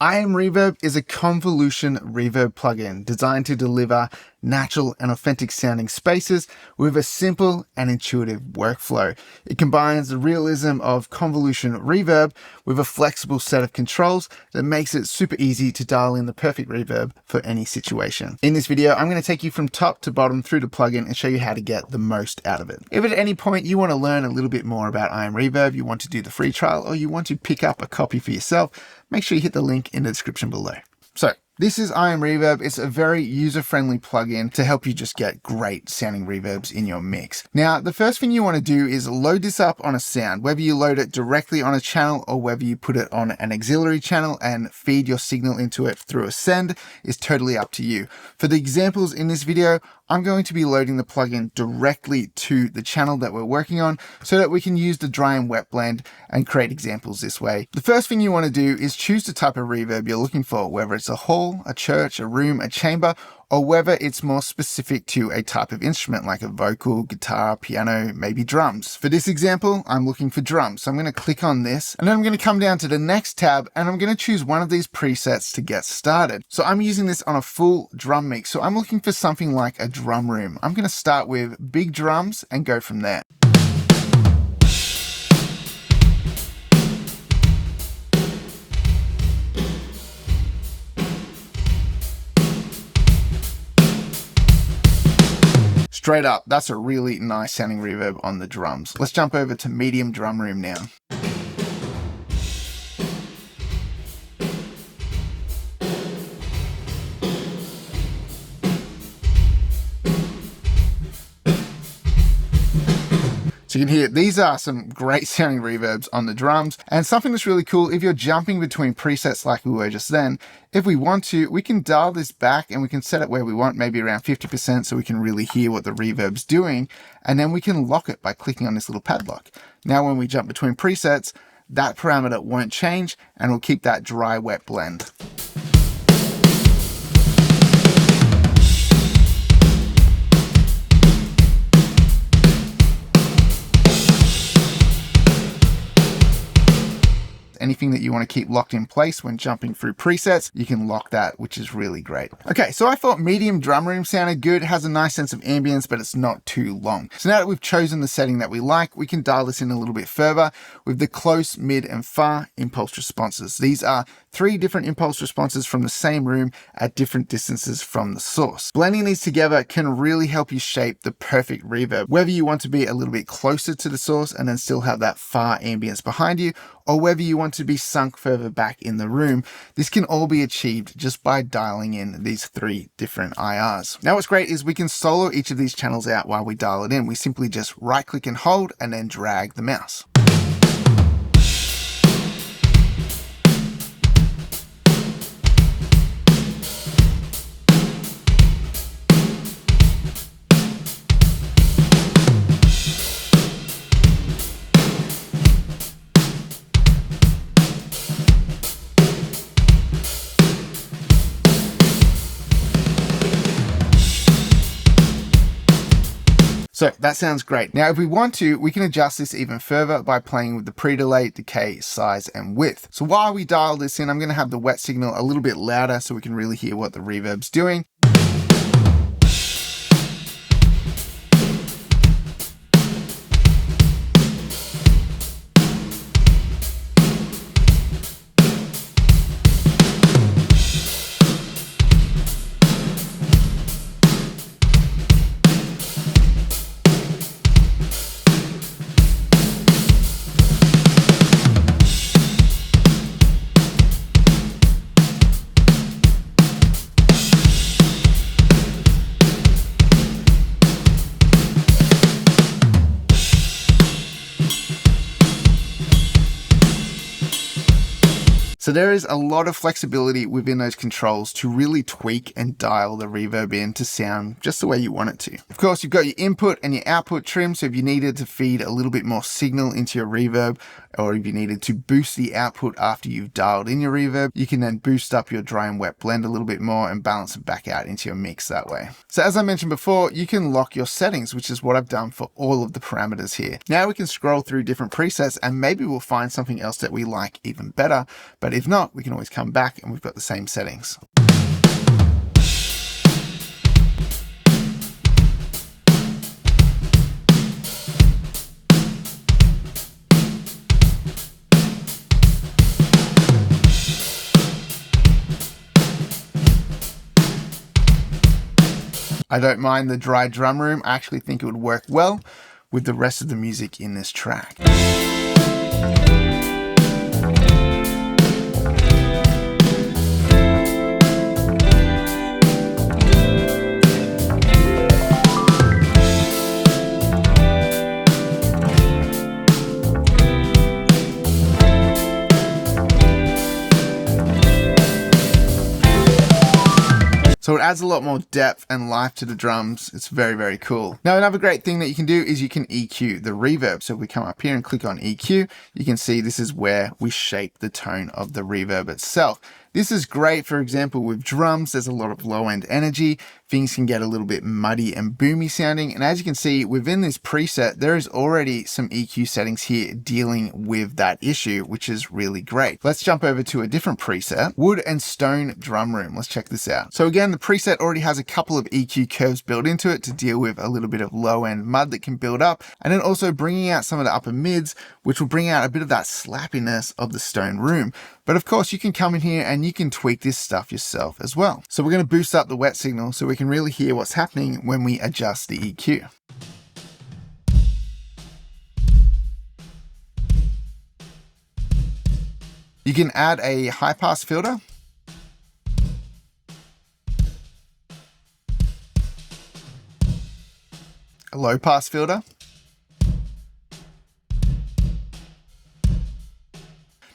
IM Reverb is a convolution reverb plugin designed to deliver natural and authentic sounding spaces with a simple and intuitive workflow. It combines the realism of convolution reverb with a flexible set of controls that makes it super easy to dial in the perfect reverb for any situation. In this video, I'm going to take you from top to bottom through the plugin and show you how to get the most out of it. If at any point you want to learn a little bit more about IM Reverb, you want to do the free trial, or you want to pick up a copy for yourself, make sure you hit the link in the description below. So this is IM Reverb. It's a very user-friendly plugin to help you just get great sounding reverbs in your mix. Now, the first thing you want to do is load this up on a sound, whether you load it directly on a channel or whether you put it on an auxiliary channel and feed your signal into it through a send is totally up to you. For the examples in this video, I'm going to be loading the plugin directly to the channel that we're working on so that we can use the dry and wet blend and create examples this way. The first thing you want to do is choose the type of reverb you're looking for, whether it's a hall, a church, a room, a chamber, or whether it's more specific to a type of instrument like a vocal, guitar, piano, maybe drums. For this example, I'm looking for drums. So I'm going to click on this and then I'm going to come down to the next tab and I'm going to choose one of these presets to get started. So I'm using this on a full drum mix. So I'm looking for something like a drum room. I'm going to start with big drums and go from there. Straight up, that's a really nice sounding reverb on the drums. Let's jump over to medium drum room now. So you can hear these are some great sounding reverbs on the drums, and something that's really cool if you're jumping between presets like we were just then, if we want to, we can dial this back and we can set it where we want, maybe around 50% so we can really hear what the reverb's doing, and then we can lock it by clicking on this little padlock. Now when we jump between presets, that parameter won't change and we'll keep that dry wet blend. Anything that you want to keep locked in place when jumping through presets, you can lock that, which is really great. Okay, so I thought medium drum room sounded good. It has a nice sense of ambience, but it's not too long. So now that we've chosen the setting that we like, we can dial this in a little bit further with the close, mid, and far impulse responses. These are 3 different impulse responses from the same room at different distances from the source. Blending these together can really help you shape the perfect reverb, whether you want to be a little bit closer to the source and then still have that far ambience behind you, or whether you want to be sunk further back in the room. This can all be achieved just by dialing in these 3 different IRs. Now what's great is we can solo each of these channels out while we dial it in. We simply just right click and hold and then drag the mouse. So that sounds great. Now, if we want to, we can adjust this even further by playing with the pre-delay, decay, size, and width. So while we dial this in, I'm going to have the wet signal a little bit louder so we can really hear what the reverb's doing. So there is a lot of flexibility within those controls to really tweak and dial the reverb in to sound just the way you want it to. Of course, you've got your input and your output trim. So if you needed to feed a little bit more signal into your reverb, or if you needed to boost the output after you've dialed in your reverb, you can then boost up your dry and wet blend a little bit more and balance it back out into your mix that way. So as I mentioned before, you can lock your settings, which is what I've done for all of the parameters here. Now we can scroll through different presets and maybe we'll find something else that we like even better. But if not, we can always come back and we've got the same settings. I don't mind the dry drum room. I actually think it would work well with the rest of the music in this track. So it adds a lot more depth and life to the drums. It's very, very cool. Now, another great thing that you can do is you can EQ the reverb. So if we come up here and click on EQ, you can see this is where we shape the tone of the reverb itself. This is great, for example, with drums. There's a lot of low-end energy. Things can get a little bit muddy and boomy sounding. And as you can see, within this preset, there is already some EQ settings here dealing with that issue, which is really great. Let's jump over to a different preset, Wood and Stone Drum Room. Let's check this out. So again, the preset already has a couple of EQ curves built into it to deal with a little bit of low-end mud that can build up, and then also bringing out some of the upper mids, which will bring out a bit of that slappiness of the stone room. But of course, you can come in here and you can tweak this stuff yourself as well. So we're going to boost up the wet signal so we can really hear what's happening when we adjust the EQ. You can add a high pass filter. A low pass filter.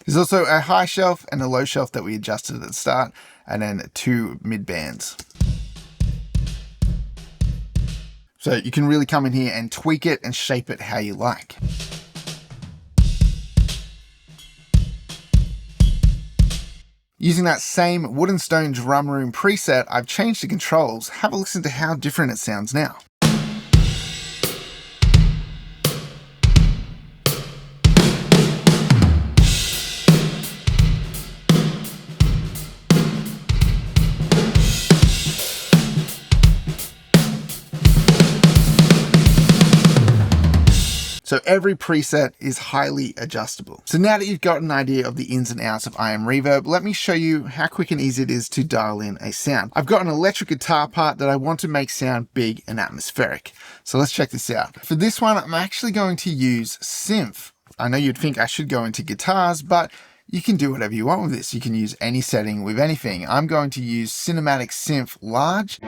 There's also a high shelf and a low shelf that we adjusted at the start, and then 2 mid bands. So you can really come in here and tweak it and shape it how you like. Using that same Wood and Stone Drum Room preset, I've changed the controls. Have a listen to how different it sounds now. So every preset is highly adjustable. So now that you've got an idea of the ins and outs of IM Reverb, let me show you how quick and easy it is to dial in a sound. I've got an electric guitar part that I want to make sound big and atmospheric. So let's check this out. For this one, I'm actually going to use synth. I know you'd think I should go into guitars, but you can do whatever you want with this. You can use any setting with anything. I'm going to use Cinematic Synth Large.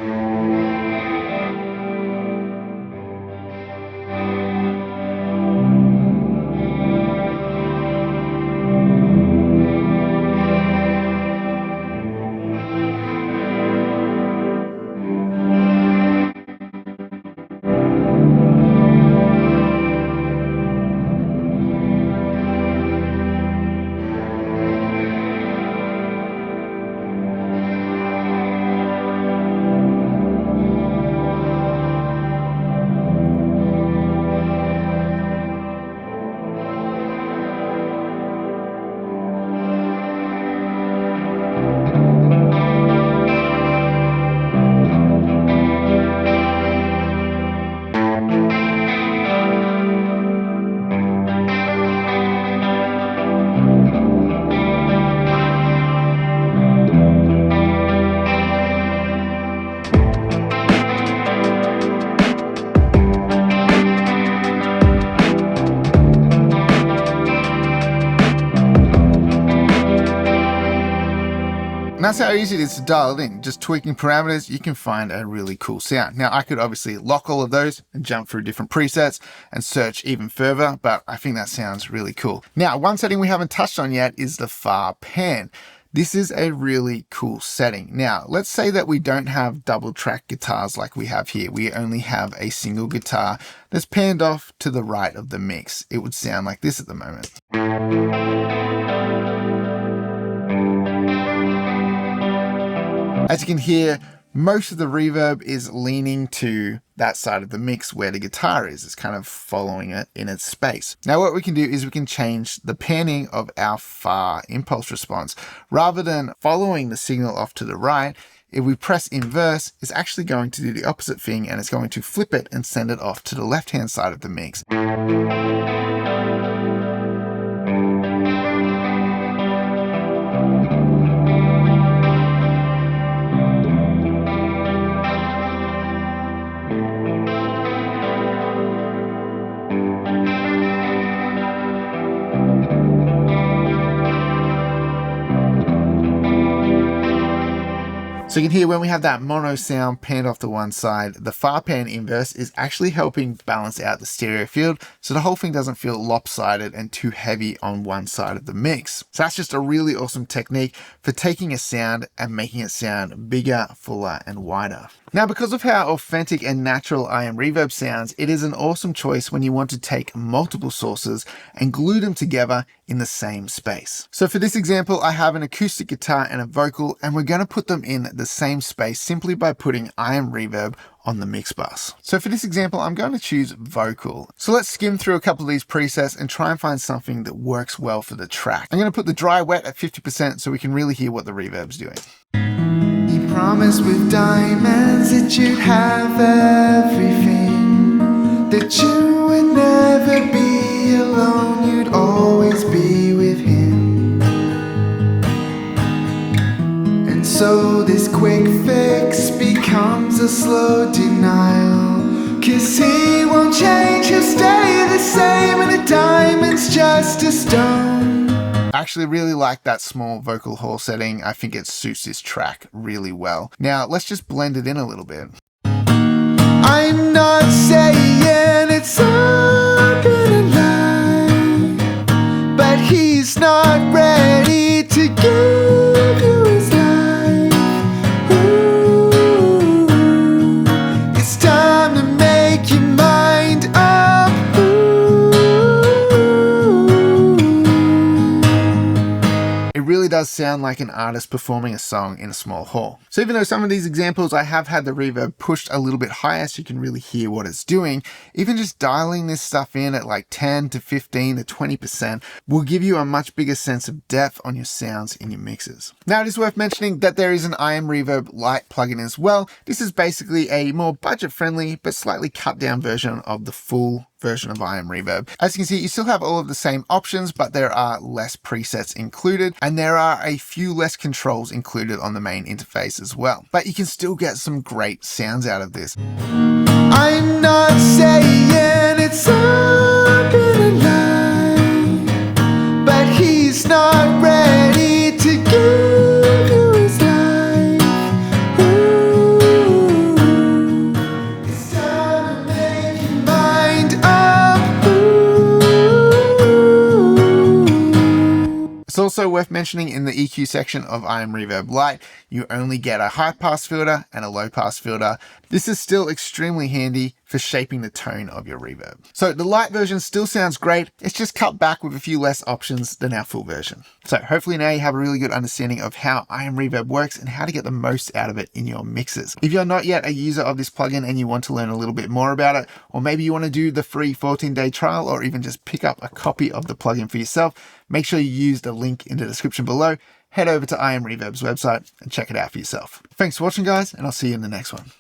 And that's how easy it is to dial it in. Just tweaking parameters, you can find a really cool sound. Now, I could obviously lock all of those and jump through different presets and search even further, but I think that sounds really cool. Now, one setting we haven't touched on yet is the far pan. This is a really cool setting. Now, let's say that we don't have double track guitars like we have here. We only have a single guitar that's panned off to the right of the mix. It would sound like this at the moment. As you can hear, most of the reverb is leaning to that side of the mix where the guitar is. It's kind of following it in its space. Now what we can do is we can change the panning of our far impulse response. Rather than following the signal off to the right, if we press inverse, it's actually going to do the opposite thing, and it's going to flip it and send it off to the left-hand side of the mix. So you can hear when we have that mono sound panned off to one side, the far pan inverse is actually helping balance out the stereo field, so the whole thing doesn't feel lopsided and too heavy on one side of the mix. So that's just a really awesome technique for taking a sound and making it sound bigger, fuller, and wider. Now, because of how authentic and natural IM Reverb sounds, it is an awesome choice when you want to take multiple sources and glue them together in the same space. So for this example, I have an acoustic guitar and a vocal, and we're going to put them in the same space simply by putting IM Reverb on the mix bus. So for this example, I'm going to choose vocal. So let's skim through a couple of these presets and try and find something that works well for the track. I'm going to put the dry wet at 50% so we can really hear what the reverb's doing. You promised with diamonds that you'd have everything, that you would never be alone, you'd always be with him. And so this quick fix becomes a slow denial, 'cause he won't change, he'll stay the same, and a diamond's just a stone. I actually really like that small vocal hall setting. I think it suits this track really well. Now let's just blend it in a little bit. I'm not saying it's all been a lie, but he's not ready to give you his life. Ooh, it's time to make your mind up. It really does sound like an artist performing a song in a small hall. So even though some of these examples I have had the reverb pushed a little bit higher so you can really hear what it's doing, even just dialing this stuff in at like 10 to 15 to 20% will give you a much bigger sense of depth on your sounds in your mixes. Now it is worth mentioning that there is an IM Reverb Light plugin as well. This is basically a more budget-friendly but slightly cut down version of the full version of IM Reverb. As you can see, you still have all of the same options, but there are less presets included, and there are a few less controls included on the main interface as well. But you can still get some great sounds out of this. I'm not saying it's all been a lie, but he's not ready to give you his life. Ooh, it's time to make your mind up. Ooh. It's also worth mentioning in the EQ section of IM Reverb Light, you only get a high pass filter and a low pass filter. This is still extremely handy for shaping the tone of your reverb. So the light version still sounds great. It's just cut back with a few less options than our full version. So hopefully now you have a really good understanding of how IM Reverb works and how to get the most out of it in your mixes. If you're not yet a user of this plugin and you want to learn a little bit more about it, or maybe you want to do the free 14-day trial, or even just pick up a copy of the plugin for yourself, make sure you use the link in the description below. Head over to IM Reverb's website and check it out for yourself. Thanks for watching, guys, and I'll see you in the next one.